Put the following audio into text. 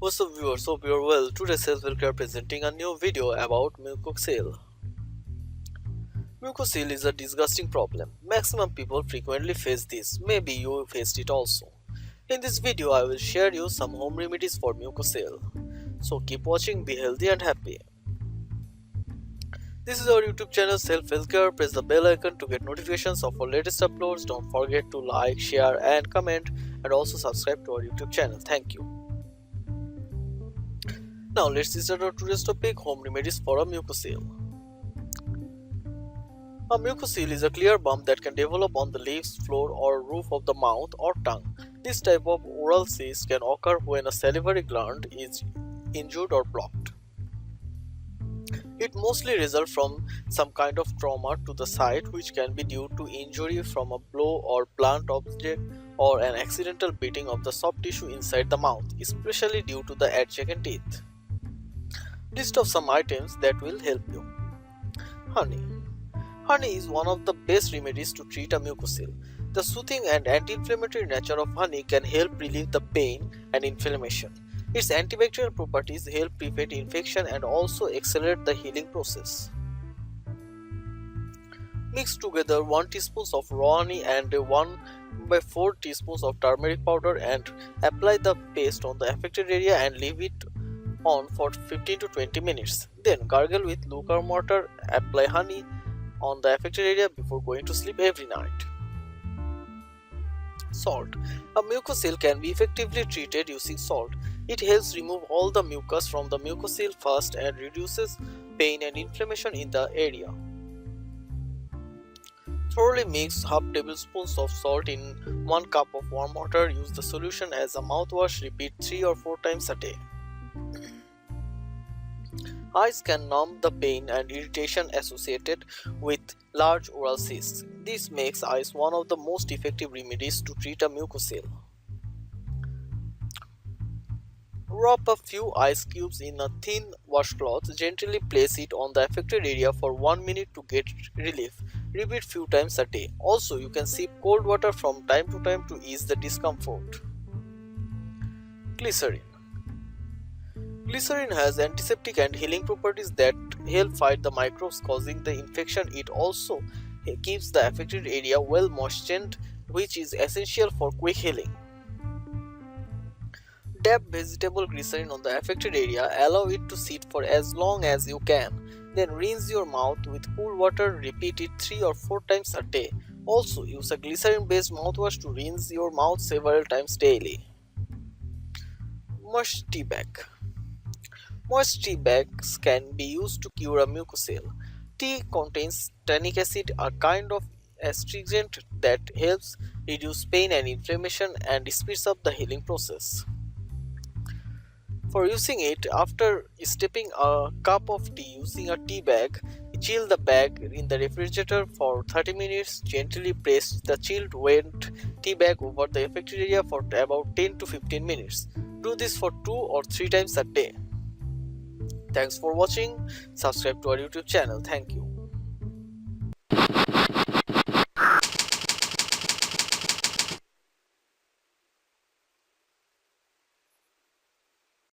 What's up viewers, hope you're well. Today Self-Care presenting a new video about Mucocele. Mucocele is a disgusting problem. Maximum people frequently face this. Maybe you faced it also. In this video I will share you some home remedies for Mucocele. So keep watching, be healthy and happy. This is our YouTube channel Self-Care. Press the bell icon to get notifications of our latest uploads. Don't forget to like, share and comment, and also subscribe to our YouTube channel. Thank you. Now let's start our today's topic, home remedies for a mucocele. A mucocele is a clear bump that can develop on the lips, floor or roof of the mouth or tongue. This type of oral cyst can occur when a salivary gland is injured or blocked. It mostly results from some kind of trauma to the site, which can be due to injury from a blow or blunt object or an accidental beating of the soft tissue inside the mouth, especially due to the adjacent teeth. List of some items that will help you. Honey. Honey is one of the best remedies to treat a mucocele. The soothing and anti-inflammatory nature of honey can help relieve the pain and inflammation. Its antibacterial properties help prevent infection and also accelerate the healing process. Mix together 1 teaspoon of raw honey and 1/4 teaspoons of turmeric powder and apply the paste on the affected area and leave it on for 15 to 20 minutes. Then gargle with lukewarm water, apply honey on the affected area before going to sleep every night. Salt. A mucocele can be effectively treated using salt. It helps remove all the mucus from the mucocele fast and reduces pain and inflammation in the area. Thoroughly mix half tablespoons of salt in 1 cup of warm water. Use the solution as a mouthwash. Repeat 3 or 4 times a day. Ice can numb the pain and irritation associated with large oral cysts. This makes ice one of the most effective remedies to treat a mucocele. Wrap a few ice cubes in a thin washcloth. Gently place it on the affected area for 1 minute to get relief. Repeat few times a day. Also, you can sip cold water from time to time to ease the discomfort. Glycerin. Glycerin has antiseptic and healing properties that help fight the microbes causing the infection. It also keeps the affected area well moistened, which is essential for quick healing. Dab vegetable glycerin on the affected area. Allow it to sit for as long as you can. Then rinse your mouth with cool water. Repeat it 3 or 4 times a day. Also, use a glycerin-based mouthwash to rinse your mouth several times daily. Moist tea bag. Moist tea bags can be used to cure a mucocele. Tea contains tannic acid, a kind of astringent that helps reduce pain and inflammation and speeds up the healing process. For using it, after steeping a cup of tea using a tea bag, chill the bag in the refrigerator for 30 minutes. Gently press the chilled wet tea bag over the affected area for about 10 to 15 minutes. Do this for 2 or 3 times a day. Thanks for watching. Subscribe to our YouTube channel. Thank you.